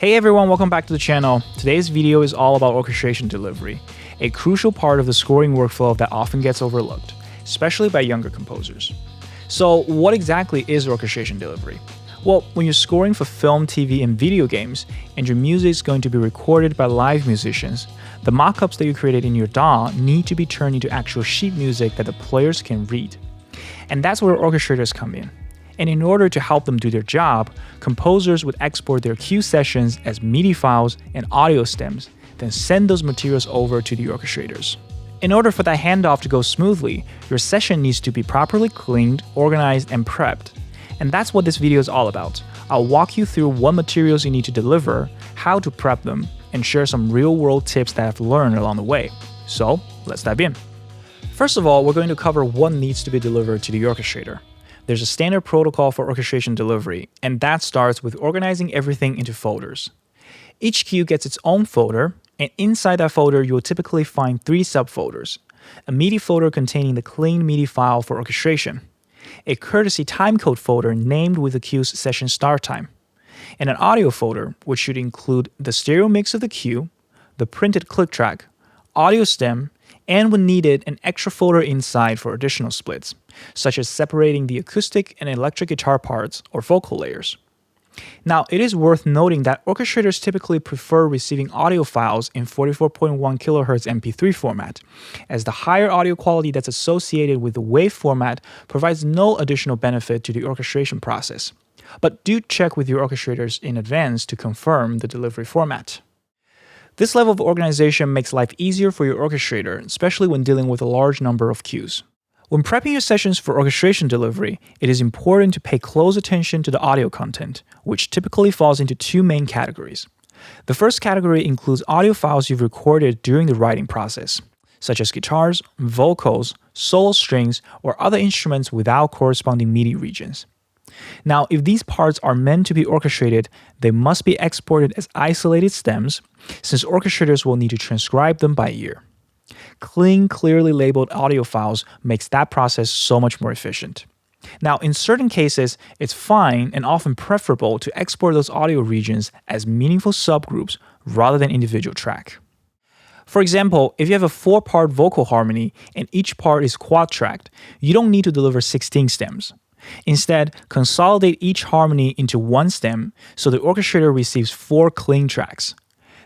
Hey everyone, welcome back to the channel. Today's video is all about orchestration delivery, a crucial part of the scoring workflow that often gets overlooked, especially by younger composers. So what exactly is orchestration delivery? Well, when you're scoring for film, TV, and video games, and your music is going to be recorded by live musicians, the mockups that you created in your DAW need to be turned into actual sheet music that the players can read. And that's where orchestrators come in. And in order to help them do their job, composers would export their cue sessions as MIDI files and audio stems, then send those materials over to the orchestrators. In order for that handoff to go smoothly, your session needs to be properly cleaned, organized, and prepped. And that's what this video is all about. I'll walk you through what materials you need to deliver, how to prep them, and share some real-world tips that I've learned along the way. So, let's dive in. First of all, we're going to cover what needs to be delivered to the orchestrator. There's a standard protocol for orchestration delivery, and that starts with organizing everything into folders. Each cue gets its own folder, and inside that folder you will typically find 3 subfolders: a MIDI folder containing the clean MIDI file for orchestration, a courtesy timecode folder named with the cue's session start time, and an audio folder which should include the stereo mix of the cue, the printed click track, audio stem, and when needed, an extra folder inside for additional splits, such as separating the acoustic and electric guitar parts or vocal layers. Now, it is worth noting that orchestrators typically prefer receiving audio files in 44.1 kHz MP3 format, as the higher audio quality that's associated with the WAV format provides no additional benefit to the orchestration process. But do check with your orchestrators in advance to confirm the delivery format. This level of organization makes life easier for your orchestrator, especially when dealing with a large number of cues. When prepping your sessions for orchestration delivery, it is important to pay close attention to the audio content, which typically falls into 2 main categories. The first category includes audio files you've recorded during the writing process, such as guitars, vocals, solo strings, or other instruments without corresponding MIDI regions. Now, if these parts are meant to be orchestrated, they must be exported as isolated stems, since orchestrators will need to transcribe them by ear. Clean, clearly labeled audio files makes that process so much more efficient. Now, in certain cases, it's fine and often preferable to export those audio regions as meaningful subgroups rather than individual track. For example, if you have a 4-part vocal harmony and each part is quad-tracked, you don't need to deliver 16 stems. Instead, consolidate each harmony into 1 stem so the orchestrator receives 4 clean tracks.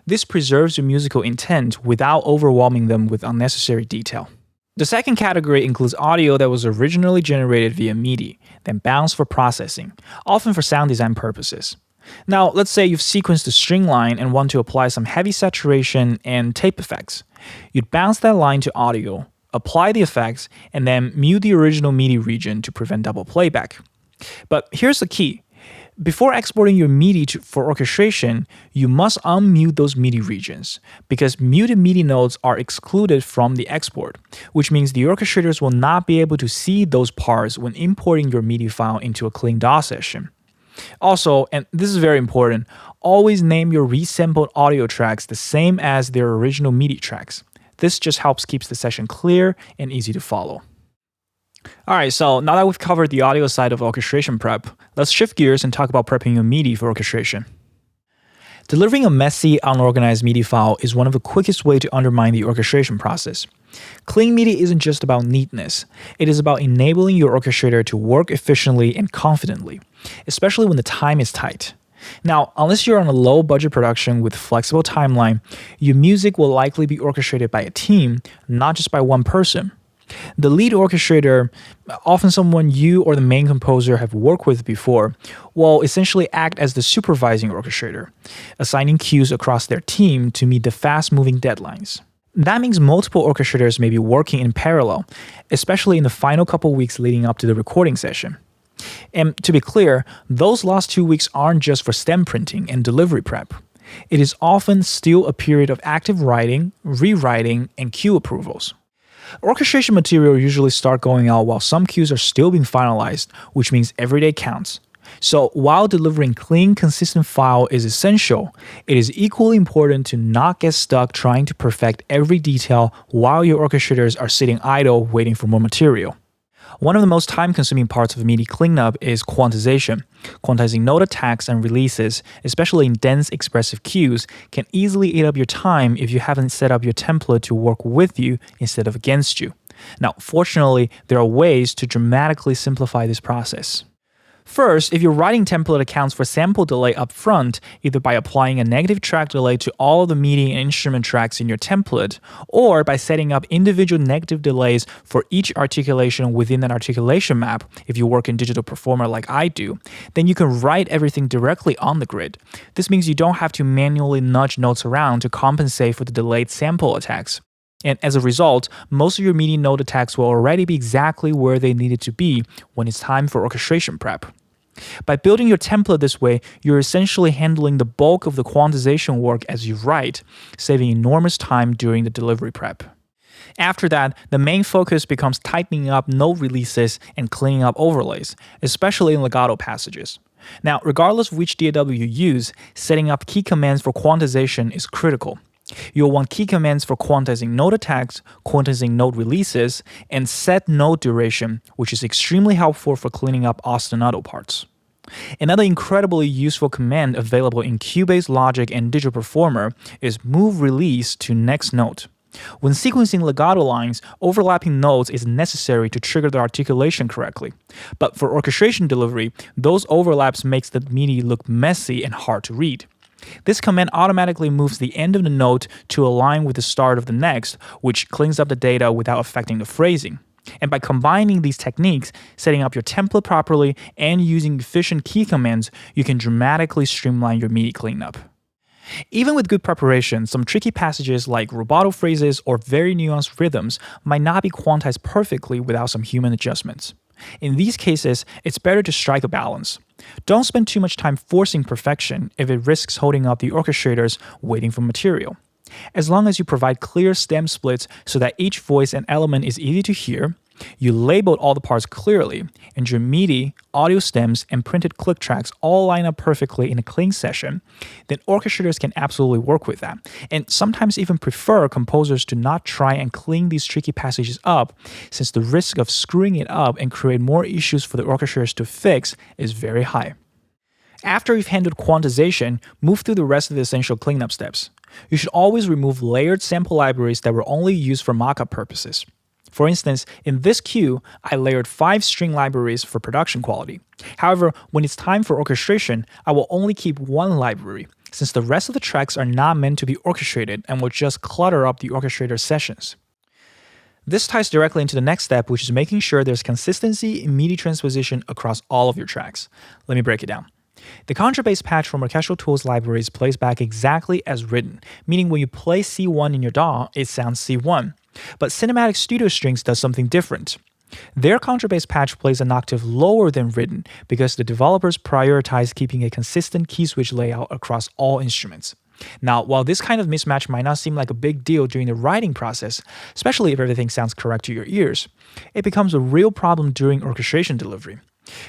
This preserves your musical intent without overwhelming them with unnecessary detail. The second category includes audio that was originally generated via MIDI, then bounced for processing, often for sound design purposes. Now, let's say you've sequenced the string line and want to apply some heavy saturation and tape effects. You'd bounce that line to audio, apply the effects, and then mute the original MIDI region to prevent double playback. But here's the key. Before exporting your MIDI for orchestration, you must unmute those MIDI regions, because muted MIDI notes are excluded from the export, which means the orchestrators will not be able to see those parts when importing your MIDI file into a clean DAW session. Also, and this is very important, always name your resampled audio tracks the same as their original MIDI tracks. This just helps keep the session clear and easy to follow. Alright, so now that we've covered the audio side of orchestration prep, let's shift gears and talk about prepping your MIDI for orchestration. Delivering a messy, unorganized MIDI file is one of the quickest ways to undermine the orchestration process. Clean MIDI isn't just about neatness, it is about enabling your orchestrator to work efficiently and confidently, especially when the time is tight. Now, unless you're on a low-budget production with flexible timeline, your music will likely be orchestrated by a team, not just by one person. The lead orchestrator, often someone you or the main composer have worked with before, will essentially act as the supervising orchestrator, assigning cues across their team to meet the fast-moving deadlines. That means multiple orchestrators may be working in parallel, especially in the final couple weeks leading up to the recording session. And to be clear, those last 2 weeks aren't just for stem printing and delivery prep. It is often still a period of active writing, rewriting, and cue approvals. Orchestration material usually start going out while some cues are still being finalized, which means every day counts. So while delivering clean, consistent file is essential, it is equally important to not get stuck trying to perfect every detail while your orchestrators are sitting idle waiting for more material. One of the most time-consuming parts of MIDI cleanup is quantization. Quantizing note attacks and releases, especially in dense expressive cues, can easily eat up your time if you haven't set up your template to work with you instead of against you. Now, fortunately, there are ways to dramatically simplify this process. First, if your writing template accounts for sample delay up front, either by applying a negative track delay to all of the MIDI and instrument tracks in your template, or by setting up individual negative delays for each articulation within an articulation map, if you work in Digital Performer like I do, then you can write everything directly on the grid. This means you don't have to manually nudge notes around to compensate for the delayed sample attacks. And as a result, most of your MIDI note attacks will already be exactly where they needed to be when it's time for orchestration prep. By building your template this way, you're essentially handling the bulk of the quantization work as you write, saving enormous time during the delivery prep. After that, the main focus becomes tightening up note releases and cleaning up overlays, especially in legato passages. Now, regardless of which DAW you use, setting up key commands for quantization is critical. You'll want key commands for quantizing note attacks, quantizing note releases, and set note duration, which is extremely helpful for cleaning up ostinato parts. Another incredibly useful command available in Cubase Logic and Digital Performer is move release to next note. When sequencing legato lines, overlapping notes is necessary to trigger the articulation correctly. But for orchestration delivery, those overlaps makes the MIDI look messy and hard to read. This command automatically moves the end of the note to align with the start of the next, which cleans up the data without affecting the phrasing. And by combining these techniques, setting up your template properly, and using efficient key commands, you can dramatically streamline your MIDI cleanup. Even with good preparation, some tricky passages like rubato phrases or very nuanced rhythms might not be quantized perfectly without some human adjustments. In these cases, it's better to strike a balance. Don't spend too much time forcing perfection if it risks holding up the orchestrators waiting for material. As long as you provide clear stem splits so that each voice and element is easy to hear, you labeled all the parts clearly, and your MIDI, audio stems, and printed click tracks all line up perfectly in a clean session, then orchestrators can absolutely work with that, and sometimes even prefer composers to not try and clean these tricky passages up, since the risk of screwing it up and create more issues for the orchestrators to fix is very high. After you've handled quantization, move through the rest of the essential cleanup steps. You should always remove layered sample libraries that were only used for mockup purposes. For instance, in this cue, I layered 5 string libraries for production quality. However, when it's time for orchestration, I will only keep 1 library, since the rest of the tracks are not meant to be orchestrated and will just clutter up the orchestrator sessions. This ties directly into the next step, which is making sure there's consistency in MIDI transposition across all of your tracks. Let me break it down. The contrabass patch from Orchestral Tools libraries plays back exactly as written, meaning when you play C1 in your DAW, it sounds C1. But Cinematic Studio Strings does something different. Their contrabass patch plays an octave lower than written because the developers prioritize keeping a consistent key switch layout across all instruments. Now, while this kind of mismatch might not seem like a big deal during the writing process, especially if everything sounds correct to your ears, it becomes a real problem during orchestration delivery.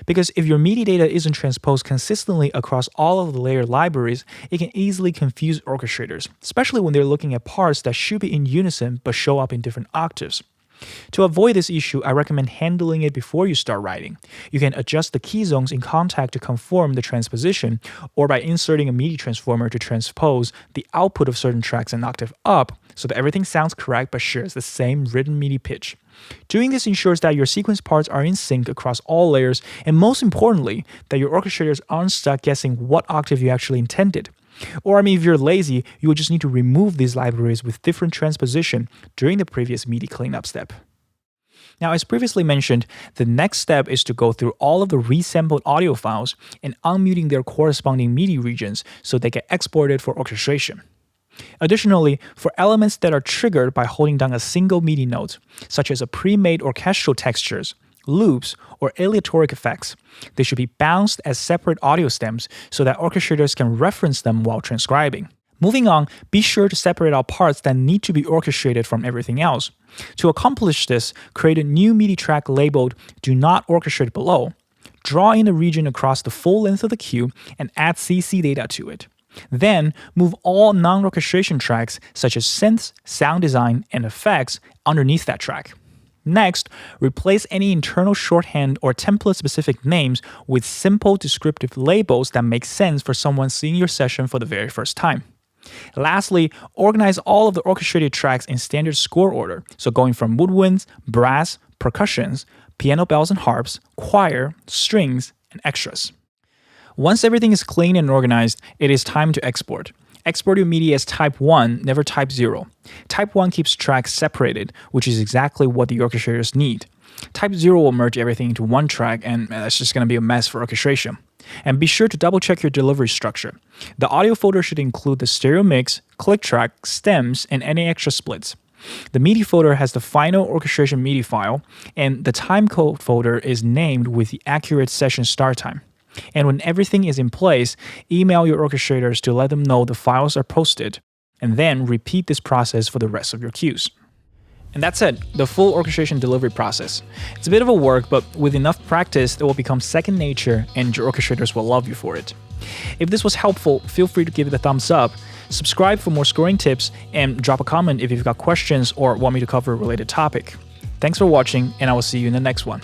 Because if your MIDI data isn't transposed consistently across all of the layered libraries, it can easily confuse orchestrators, especially when they're looking at parts that should be in unison but show up in different octaves. To avoid this issue, I recommend handling it before you start writing. You can adjust the key zones in Kontakt to conform the transposition, or by inserting a MIDI transformer to transpose the output of certain tracks an octave up so that everything sounds correct but shares the same written MIDI pitch. Doing this ensures that your sequence parts are in sync across all layers, and most importantly, that your orchestrators aren't stuck guessing what octave you actually intended. Or if you're lazy, you will just need to remove these libraries with different transposition during the previous MIDI cleanup step. Now, as previously mentioned, the next step is to go through all of the resampled audio files and unmuting their corresponding MIDI regions so they get exported for orchestration. Additionally, for elements that are triggered by holding down a single MIDI note, such as a pre-made orchestral textures, loops, or aleatoric effects, they should be bounced as separate audio stems so that orchestrators can reference them while transcribing. Moving on, be sure to separate out parts that need to be orchestrated from everything else. To accomplish this, create a new MIDI track labeled Do Not Orchestrate Below. Draw in the region across the full length of the cue and add CC data to it. Then, move all non-orchestration tracks such as synths, sound design, and effects underneath that track. Next, replace any internal shorthand or template-specific names with simple descriptive labels that make sense for someone seeing your session for the very first time. Lastly, organize all of the orchestrated tracks in standard score order, so going from woodwinds, brass, percussions, piano bells and harps, choir, strings, and extras. Once everything is clean and organized, it is time to export. Export your media as type 1, never type 0. Type 1 keeps tracks separated, which is exactly what the orchestrators need. Type 0 will merge everything into one track, and that's just going to be a mess for orchestration. And be sure to double check your delivery structure. The audio folder should include the stereo mix, click track, stems, and any extra splits. The MIDI folder has the final orchestration MIDI file, and the timecode folder is named with the accurate session start time. And when everything is in place, email your orchestrators to let them know the files are posted, and then repeat this process for the rest of your cues. And that's it, the full orchestration delivery process. It's a bit of a work, but with enough practice, it will become second nature and your orchestrators will love you for it. If this was helpful, feel free to give it a thumbs up, subscribe for more scoring tips, and drop a comment if you've got questions or want me to cover a related topic. Thanks for watching, and I will see you in the next one.